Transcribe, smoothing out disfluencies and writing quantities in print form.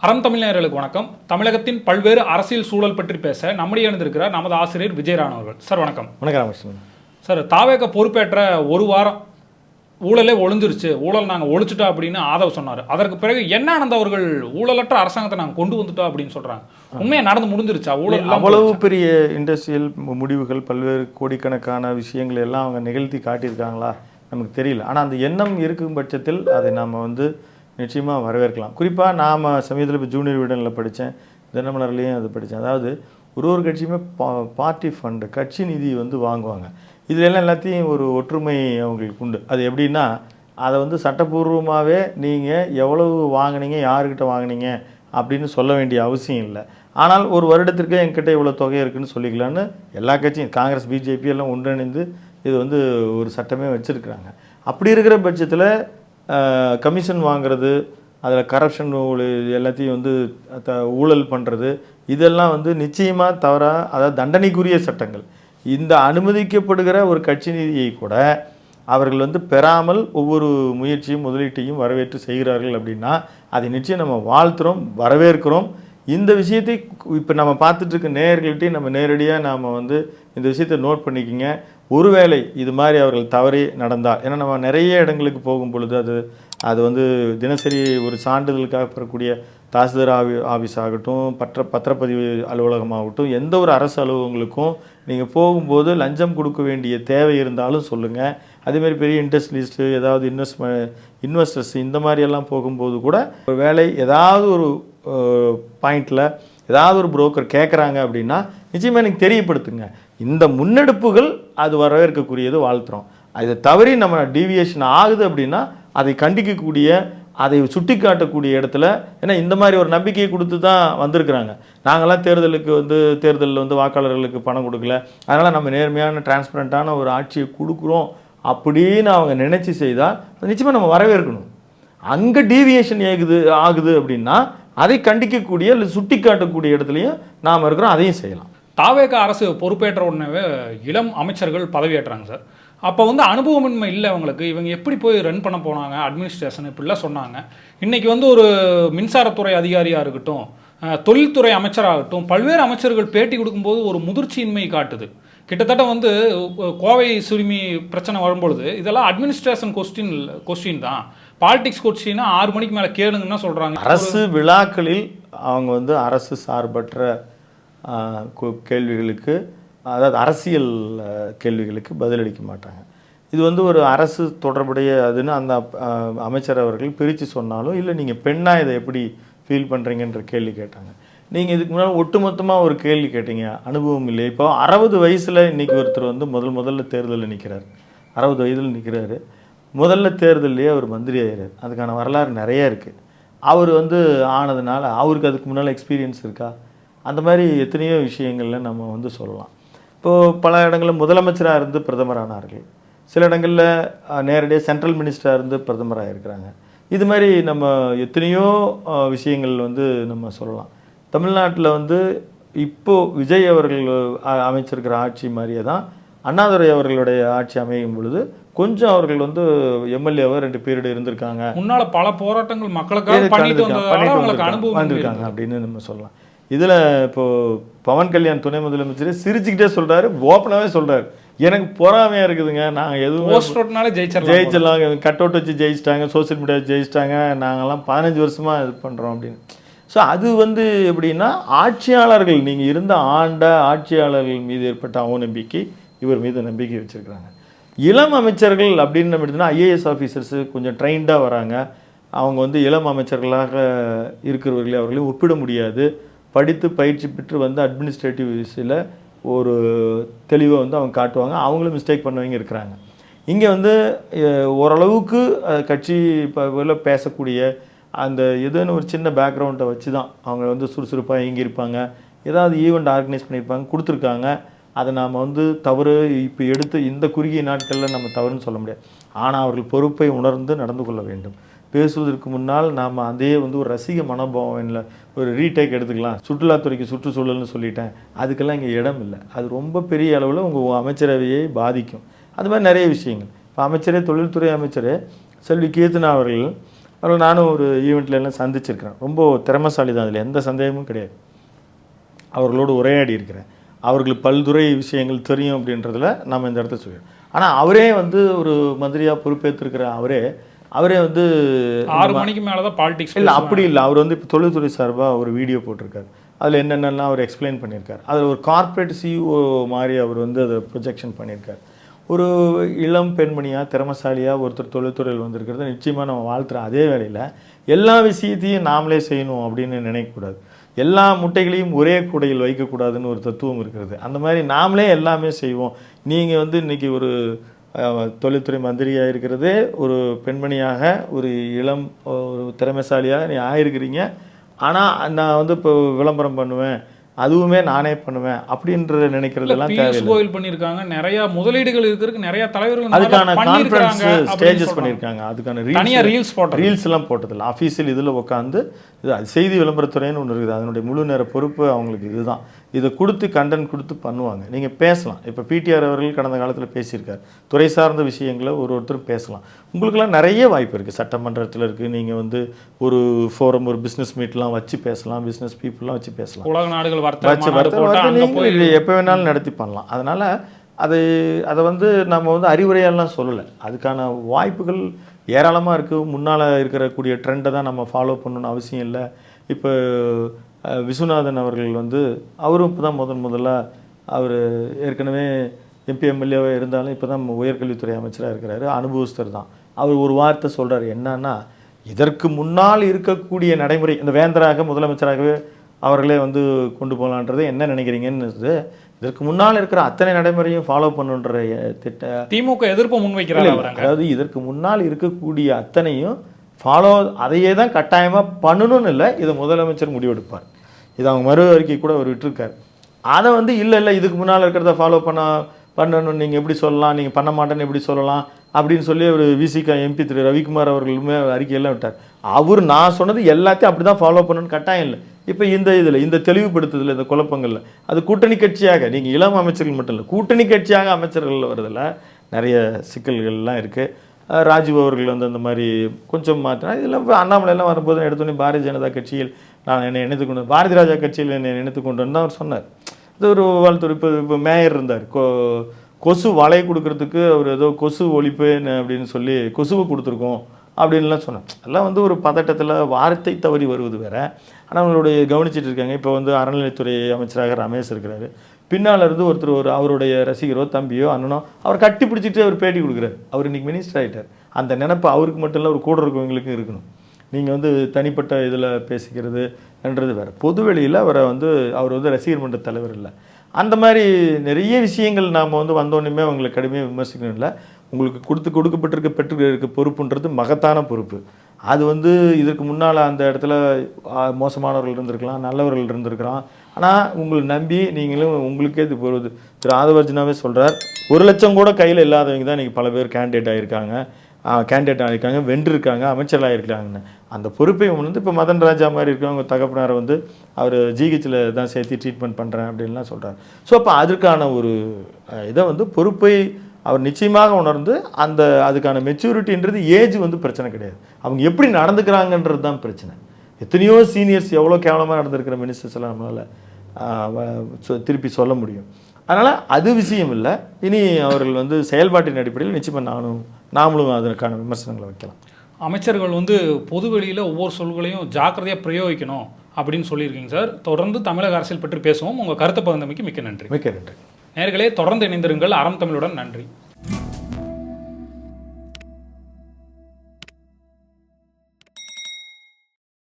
அறம் தமிழர்களுக்கு வணக்கம். தமிழகத்தின் பல்வேறு அரசியல் சூழல் பற்றி பேச நம்முடைய இணைந்திருக்கிறார் நமது ஆசிரியர் விஜயராண் அவர்கள். சார் வணக்கம். வணக்கம் ராமகிருஷ்ணன். சார், தாவேக பொறுப்பேற்ற ஒரு வாரம் ஊழலே ஒழிஞ்சிருச்சு, ஊழல் நாங்கள் ஒழிச்சிட்டோம் அப்படின்னு ஆதவ் சொன்னார். அதற்கு பிறகு என்ன ஆனந்த் அவர்கள் ஊழலற்ற அரசாங்கத்தை நாங்கள் கொண்டு வந்துட்டோம் அப்படின்னு சொல்றாங்க. உண்மையை நடந்து முடிஞ்சிருச்சா? ஊழல் அவ்வளவு பெரிய இண்டஸ்ட்ரியல் முடிவுகள், பல்வேறு கோடிக்கணக்கான விஷயங்கள் எல்லாம் அவங்க நிகழ்த்தி காட்டியிருக்காங்களா நமக்கு தெரியல. ஆனால் அந்த எண்ணம் இருக்கும் பட்சத்தில் அதை நாம் நிச்சயமாக வரவேற்கலாம். குறிப்பாக நாம் சமயத்தில் இப்போ ஜூனியர் விடனில் படித்தேன், தினமலர்லேயும் அது படித்தேன். அதாவது ஒரு கட்சியுமே பார்ட்டி ஃபண்டு, கட்சி நிதி வாங்குவாங்க. இதிலெல்லாம் எல்லாத்தையும் ஒரு ஒற்றுமை அவங்களுக்கு உண்டு. அது எப்படின்னா, அதை சட்டப்பூர்வமாகவே நீங்கள் எவ்வளவு வாங்கினீங்க, யாருக்கிட்ட வாங்கினீங்க அப்படின்னு சொல்ல வேண்டிய அவசியம் இல்லை. ஆனால் ஒரு வருடத்திற்கு என்கிட்ட இவ்வளோ தொகை இருக்குதுன்னு சொல்லிக்கலான்னு எல்லா கட்சியும், காங்கிரஸ், பிஜேபி எல்லாம் ஒன்றிணைந்து இது ஒரு சட்டமே வச்சுருக்குறாங்க. அப்படி இருக்கிற பட்சத்தில் கமிஷன் வாங்கிறது, அதில் கரப்ஷன் எல்லாத்தையும் ஊழல் பண்ணுறது, இதெல்லாம் நிச்சயமாக தவறாக, அதாவது தண்டனைக்குரிய சட்டங்கள். இந்த அனுமதிக்கப்படுகிற ஒரு கட்சி நிதியை கூட அவர்கள் பெறாமல் ஒவ்வொரு முயற்சியும் முதலீட்டையும் வரவேற்று செய்கிறார்கள் அப்படின்னா அதை நிச்சயம் நம்ம வாழ்த்துறோம், வரவேற்கிறோம். இந்த விஷயத்தை இப்போ நம்ம பார்த்துட்ருக்க நேயர்கள்ட்டையும் நம்ம நேரடியாக நாம் இந்த விஷயத்தை நோட் பண்ணிக்கிங்க. ஒருவேளை இது மாதிரி அவர்கள் தவறி நடந்தால், ஏன்னா நம்ம நிறைய இடங்களுக்கு போகும் பொழுது அது தினசரி ஒரு சான்றிதழுக்காக பெறக்கூடிய தாசில்தார் ஆஃபீஸ் ஆகட்டும், பத்திரப்பதிவு அலுவலகமாகட்டும், எந்த ஒரு அரசு அலுவலகங்களுக்கும் நீங்கள் போகும்போது லஞ்சம் கொடுக்க வேண்டிய தேவை இருந்தாலும் சொல்லுங்கள். அதேமாதிரி பெரிய இண்டஸ்ட்ரியலிஸ்ட்டு, ஏதாவது இன்வெஸ்டர்ஸ், இந்த மாதிரியெல்லாம் போகும்போது கூட ஒரு வேலை ஏதாவது ஒரு பாயிண்டில் ஏதாவது ஒரு புரோக்கர் கேட்குறாங்க அப்படின்னா நிச்சயமாக எனக்கு தெரியப்படுத்துங்க. இந்த முன்னெடுப்புகள் அது வரவேற்கக்கூடியது, வாழ்த்துறோம். அதை தவறி நம்ம டீவியேஷன் ஆகுது அப்படின்னா அதை கண்டிக்கக்கூடிய, அதை சுட்டி காட்டக்கூடிய இடத்துல, ஏன்னா இந்த மாதிரி ஒரு நம்பிக்கையை கொடுத்து தான் வந்திருக்கிறாங்க. நாங்கள்லாம் தேர்தலில் வாக்காளர்களுக்கு பணம் கொடுக்கல, அதனால் நம்ம நேர்மையான டிரான்ஸ்பரண்ட்டான ஒரு ஆட்சியை கொடுக்குறோம் அப்படின்னு அவங்க நினச்சி செய்தால் நிச்சயமாக நம்ம வரவேற்கணும். அங்கே டீவியேஷன் ஆகுது அப்படின்னா அதை கண்டிக்கக்கூடிய இல்லை சுட்டி காட்டக்கூடிய இடத்துலையும் நாம் இருக்கிறோம், அதையும் செய்யலாம். தாவேக அரசு பொறுப்பேற்ற உடனே இளம் அமைச்சர்கள் பதவியேற்றாங்க சார். அப்போ அனுபவமின்மை இல்லை அவங்களுக்கு. இவங்க எப்படி போய் ரன் பண்ண போனாங்க அட்மினிஸ்ட்ரேஷன், இப்படிலாம் சொன்னாங்க. இன்றைக்கி ஒரு மின்சாரத்துறை அதிகாரியாக இருக்கட்டும், தொழில்துறை அமைச்சராகட்டும், பல்வேறு அமைச்சர்கள் பேட்டி கொடுக்கும்போது ஒரு முதிர்ச்சியின்மை காட்டுது. கிட்டத்தட்ட கோவை சிறுமி பிரச்சனை வரும்பொழுது இதெல்லாம் அட்மினிஸ்ட்ரேஷன் கொஸ்டின் தான், பாலிடிக்ஸ் கொஸ்டின்னா 6 மணிக்கு மேலே கேளுங்கன்னா சொல்கிறாங்க. அரசு விழாக்களில் அவங்க அரசு சார்பற்ற கேள்விகளுக்கு, அதாவது அரசியல் கேள்விகளுக்கு பதிலளிக்க மாட்டாங்க. இது ஒரு அரசு தொடர்புடைய அதுன்னு அந்த அமைச்சர் அவர்கள் பிரித்து சொன்னாலும், இல்லை நீங்கள் பெண்ணாக இதை எப்படி ஃபீல் பண்ணுறீங்கன்ற கேள்வி கேட்டாங்க. நீங்கள் இதுக்கு முன்னால் ஒட்டுமொத்தமாக ஒரு கேள்வி கேட்டீங்க, அனுபவம் இல்லை. இப்போ 60 வயசில் இன்றைக்கி ஒருத்தர் முதல்ல தேர்தலில் நிற்கிறார். 60 வயதில் நிற்கிறாரு. முதல்ல தேர்தலையே அவர் மந்திரி ஆகிறார். அதுக்கான வரலாறு நிறைய இருக்குது. அவர் ஆனதுனால அவருக்கு அதுக்கு முன்னால் எக்ஸ்பீரியன்ஸ் இருக்கா? அந்த மாதிரி எத்தனையோ விஷயங்களில் நம்ம சொல்லலாம். இப்போது பல இடங்களில் முதலமைச்சராக இருந்து பிரதமரானார்கள், சில இடங்களில் நேரடியாக சென்ட்ரல் மினிஸ்டராக இருந்து பிரதமராக இருக்கிறாங்க. இது மாதிரி நம்ம எத்தனையோ விஷயங்கள் நம்ம சொல்லலாம். தமிழ்நாட்டில் இப்போது விஜய் அவர்கள் அமைச்சிருக்கிற ஆட்சி மாதிரியே தான் அண்ணாதுரை அவர்களுடைய ஆட்சி அமையும் பொழுது கொஞ்சம் அவர்கள் எம்எல்ஏவாக 2 பீரியட் இருந்திருக்காங்க. முன்னால் பல போராட்டங்கள் மக்களுக்காக பண்ணிட்டு வந்திருக்காங்க அப்படின்னு நம்ம சொல்லலாம். இதில் இப்போது பவன் கல்யாண் துணை முதலமைச்சர் சிரிச்சுக்கிட்டே சொல்கிறாரு, ஓப்பனாகவே சொல்கிறாரு, எனக்கு பொறாமையாக இருக்குதுங்க, நாங்கள் எதுவும் ஜெயிச்சிடலாம், கட் அவுட் வச்சு ஜெயிச்சிட்டாங்க, சோசியல் மீடியா ஜெயிச்சிட்டாங்க, நாங்கள்லாம் 15 வருஷமாக இது பண்ணுறோம் அப்படின்னு. ஸோ அது எப்படின்னா, ஆட்சியாளர்கள், நீங்கள் இருந்த ஆட்சியாளர்கள் மீது ஏற்பட்ட அவநம்பிக்கை இவர் மீது நம்பிக்கை வச்சுருக்கிறாங்க. இளம் அமைச்சர்கள் அப்படின்னு நம்ம எடுத்தோம்னா ஐஏஎஸ் ஆஃபீஸர்ஸு கொஞ்சம் ட்ரெயின்டாக வராங்க. அவங்க இளம் அமைச்சர்களாக இருக்கிறவர்களே அவர்களையும் ஒப்பிட முடியாது. படித்து பயிற்சி பெற்று அட்மினிஸ்ட்ரேட்டிவ் விஷயில் ஒரு தெளிவை அவங்க காட்டுவாங்க. அவங்களும் மிஸ்டேக் பண்ணவங்க இருக்கிறாங்க. இங்கே ஓரளவுக்கு கட்சி பேசக்கூடிய அந்த எதுன்னு ஒரு சின்ன பேக்ரவுண்டை வச்சு தான் அவங்க சுறுசுறுப்பாக இயங்கியிருப்பாங்க. ஏதாவது ஈவெண்ட் ஆர்கனைஸ் பண்ணியிருப்பாங்க, கொடுத்துருக்காங்க. அதை நாம் தவறு இப்போ எடுத்து இந்த குறுகிய நாட்களில் நம்ம தவறுன்னு சொல்ல முடியாது. ஆனால் அவர்கள் பொறுப்பை உணர்ந்து நடந்து கொள்ள வேண்டும். பேசுவதற்கு முன்னால் நாம் அதே ஒரு ரசிக மனோபாவம் இல்லை, ஒரு ரீடேக் எடுத்துக்கலாம். சுற்றுலாத்துறைக்கு சுற்றுச்சூழல்னு சொல்லிட்டேன், அதுக்கெல்லாம் இங்கே இடம் இல்லை. அது ரொம்ப பெரிய அளவில் உங்கள் அமைச்சரவையை பாதிக்கும். அது மாதிரி நிறைய விஷயங்கள். இப்போ தொழில்துறை அமைச்சர் செல்வி கீர்த்தனா அவர்கள் அதில் நானும் ஒரு ஈவெண்ட்ல எல்லாம் சந்திச்சிருக்கிறேன். ரொம்ப திறமைசாலி தான், அதில் எந்த சந்தேகமும் கிடையாது. அவர்களோடு உரையாடி இருக்கிறேன். அவர்களுக்கு பல்துறை விஷயங்கள் தெரியும் அப்படின்றதுல நம்ம இந்த இடத்த சொல்லிடுறோம். ஆனால் அவரே வந்து ஒரு மந்திரியாக பொறுப்பேற்றிருக்கிற அவரே வந்து 6 மணிக்கு மேலே தான் பாலிடிக்ஸ் இல்லை, அப்படி இல்லை. அவர் வந்து இப்போ தொழில்துறை சார்பாக ஒரு வீடியோ போட்டிருக்காரு. அதில் என்னென்னலாம் அவர் எக்ஸ்பிளைன் பண்ணியிருக்காரு. அதில் ஒரு கார்ப்பரேட் சிஇஓ மாதிரி அவர் வந்து அதை ப்ரொஜெக்ஷன் பண்ணியிருக்காரு. ஒரு இளம் பெண்மணியாக திறமசாலியாக ஒருத்தர் தொழில்துறையில் வந்திருக்கிறத நிச்சயமாக நம்ம வாழ்த்துறோம். அதே வேளையில் எல்லா விஷயத்தையும் நாமளே செய்யணும் அப்படின்னு நினைக்கக்கூடாது. எல்லா முட்டைகளையும் ஒரே கூடையில் வைக்கக்கூடாதுன்னு ஒரு தத்துவம் இருக்கிறது. அந்த மாதிரி நாமளே எல்லாமே செய்வோம். நீங்கள் வந்து இன்றைக்கி ஒரு தொழில்துறை மந்திரியாக இருக்கிறதே ஒரு பெண்மணியாக, ஒரு இளம் ஒரு திறமைசாலியாக நீ ஆயிருக்கிறீங்க. ஆனால் நான் வந்து இப்போ விளம்பரம் பண்ணுவேன், அதுவுமே நானே பண்ணுவேன் அப்படின்ற நினைக்கிறதெல்லாம் தேவையில்லை. கோயில் பண்ணியிருக்காங்க, நிறைய முதலீடுகள் இருக்கிறதுக்கு நிறைய தலைவர்கள் அதுக்கான கான்ஃபரன்ஸ் ஸ்டேஜஸ் பண்ணியிருக்காங்க. அதுக்கான ரீல்ஸ் எல்லாம் போட்டதில்லை. அஃபீஷியல் இதில் உட்காந்து இது செய்தி விளம்பரத்துறைன்னு ஒன்று இருக்குது. அதனுடைய முழு நேர பொறுப்பு அவங்களுக்கு இதுதான். இதை கொடுத்து கண்டென்ட் கொடுத்து பண்ணுவாங்க. நீங்கள் பேசலாம். இப்போ பிடிஆர் அவர்கள் கடந்த காலத்தில் பேசியிருக்கார். துறை சார்ந்த விஷயங்களை ஒருத்தரும் பேசலாம். உங்களுக்கெல்லாம் நிறைய வாய்ப்பு இருக்குது. சட்டமன்றத்தில் இருக்குது. நீங்கள் வந்து ஒரு ஃபோரம், ஒரு பிஸ்னஸ் மீட்லாம் வச்சு பேசலாம். பிஸ்னஸ் பீப்புளெலாம் வச்சு பேசலாம். உலக நாடுகள் நீங்கள் எப்போ வேணாலும் நடத்தி பண்ணலாம். அதனால் அதை வந்து நம்ம வந்து அறிவுரையெல்லாம் சொல்லலை. அதுக்கான வாய்ப்புகள் ஏராளமாக இருக்குது. முன்னால் இருக்கக்கூடிய ட்ரெண்டை தான் நம்ம ஃபாலோ பண்ணணும்னு அவசியம் இல்லை. இப்போ விஸ்வநாதன் அவர்கள் வந்து அவரும் இப்போ தான் முதல்ல அவர் ஏற்கனவே எம்பி எம்எல்ஏவாக இருந்தாலும் இப்போ தான் உயர்கல்வித்துறை அமைச்சராக இருக்கிறாரு. அனுபவஸ்தர் தான். அவர் ஒரு வார்த்தை சொல்கிறார். என்னன்னா, இதற்கு முன்னால் இருக்கக்கூடிய நடைமுறை, இந்த வேந்தராக முதலமைச்சராகவே அவர்களே வந்து கொண்டு போகலான்றது என்ன நினைக்கிறீங்கன்னு, இதற்கு முன்னால் இருக்கிற அத்தனை நடைமுறையும் ஃபாலோ பண்ணுன்ற திமுக எதிர்ப்பு முன்வைக்கிறாங்க. அதாவது இதற்கு முன்னால் இருக்கக்கூடிய அத்தனையும் ஃபாலோ, அதையே தான் கட்டாயமாக பண்ணணும்னு இல்லை, இதை முதலமைச்சர் முடிவெடுப்பார். இது அவங்க மறு அறிக்கை கூட அவர் விட்டுருக்கார். அதை வந்து இல்லை இதுக்கு முன்னால் இருக்கிறத ஃபாலோ பண்ணணும்னு நீங்கள் எப்படி சொல்லலாம், நீங்கள் பண்ண மாட்டேன்னு எப்படி சொல்லலாம் அப்படின்னு சொல்லி ஒரு விசிக எம்பி திரு ரவிக்குமார் அவர்களுமே அறிக்கையெல்லாம் விட்டார். நான் சொன்னது எல்லாத்தையும் அப்படி தான் ஃபாலோ பண்ணணும்னு கட்டாயம் இல்லை. இப்போ இந்த தெளிவுபடுத்துதில், இந்த குழப்பங்களில் அது கூட்டணி கட்சியாக, நீங்கள் இளம் அமைச்சர்கள் மட்டும் இல்லை, கூட்டணி கட்சியாக அமைச்சர்கள் வருதில் நிறைய சிக்கல்கள்லாம் இருக்குது. ராஜீவ் அவர்கள் வந்து அந்த மாதிரி கொஞ்சம் மாற்றினா, இதெல்லாம் அண்ணாமலையெல்லாம் வரும்போது எடுத்தோடனே பாரதிய ஜனதா கட்சியில் நான் என்னை இணைத்து கொண்டு, பாரதிய ராஜா கட்சியில் என்னை இணைத்து கொண்டு வந்து அவர் சொன்னார். அது ஒரு வாழ்த்துறை. இப்போ மேயர் இருந்தார், கொசு வலை கொடுக்கறதுக்கு அவர் ஏதோ கொசு ஒழிப்பு அப்படின்னு சொல்லி கொசுவை கொடுத்துருக்கோம் அப்படின்லாம் சொன்னார். எல்லாம் வந்து ஒரு பதட்டத்தில் வார்த்தை தவறி வருவது வேறு. ஆனால் அவங்களுடைய கவனிச்சிட்டு இருக்காங்க. இப்போ வந்து அறநிலைத்துறை அமைச்சராக ரமேஷ் இருக்கிறாரு. பின்னால் இருந்து ஒருத்தர் அவருடைய ரசிகரோ தம்பியோ அண்ணனோ அவர் கட்டி பிடிச்சிட்டு அவர் பேட்டி கொடுக்குறாரு. அவர் இன்றைக்கி மினிஸ்டர் ஆகிட்டார். அந்த நினைப்பு அவருக்கு மட்டும் இல்லை, அவர் கூட இருக்கவங்களுக்கும் இருக்கணும். நீங்கள் வந்து தனிப்பட்ட இதில் பேசிக்கிறதுன்றது வேறு. பொதுவெளியில் அவர் வந்து ரசிகர் மன்ற தலைவர் இல்லை. அந்த மாதிரி நிறைய விஷயங்கள் நாம் வந்து வந்தோடனே அவங்களை கடுமையாக விமர்சிக்கணும் இல்லை. உங்களுக்கு கொடுக்கப்பட்டிருக்க பெற்று பொறுப்புன்றது மகத்தான பொறுப்பு. அது வந்து இதற்கு முன்னால் அந்த இடத்துல மோசமானவர்கள் இருந்திருக்கலாம், நல்லவர்கள் இருந்திருக்கலாம். ஆனால் உங்களை நம்பி நீங்களும் உங்களுக்கே இது போகிறது. திரு ஆதவர்ஜனாவே சொல்கிறார், 1 லட்சம் கூட கையில் இல்லாதவங்க தான் இன்றைக்கி பல பேர் கேண்டிடேட் ஆகியிருக்காங்க, வென்றிருக்காங்க, அமைச்சர்களாக இருக்காங்கன்னு. அந்த பொறுப்பை வந்து இப்போ மதன் ராஜா மாதிரி இருக்கவங்க தகப்பனாரை வந்து அவர் ஜிஹெச்சில் தான் சேர்த்து ட்ரீட்மெண்ட் பண்ணுறேன் அப்படின்லாம் சொல்கிறார். ஸோ அப்போ அதற்கான ஒரு இதை வந்து பொறுப்பை அவர் நிச்சயமாக உணர்ந்து அதுக்கான மெச்சூரிட்டின்றது ஏஜ் வந்து பிரச்சனை கிடையாது. அவங்க எப்படி நடந்துக்கிறாங்கன்றது தான் பிரச்சனை. எத்தனையோ சீனியர்ஸ் எவ்வளோ கேவலமாக நடந்திருக்கிற மினிஸ்டர்ஸ் எல்லாம் நம்மளால் திருப்பி சொல்ல முடியும். அதனால் அது விஷயம் இல்லை. இனி அவர்கள் வந்து செயல்பாட்டின் அடிப்படையில் நிச்சயமாக நாமளும் அதற்கான விமர்சனங்களை வைக்கலாம். அமைச்சர்கள் வந்து பொதுவெளியில் ஒவ்வொரு சொல்களையும் ஜாக்கிரதையாக பிரயோகிக்கணும் அப்படின்னு சொல்லியிருக்கீங்க சார். தொடர்ந்து தமிழக அரசியல் பற்றி பேசுவோம். உங்கள் கருத்தை பகிர்ந்தமைக்கு மிக்க நன்றி. மிக்க நன்றி. நேயர்களே, தொடர்ந்து இணைந்திருங்கள். அறம் தமிழுடன். நன்றி.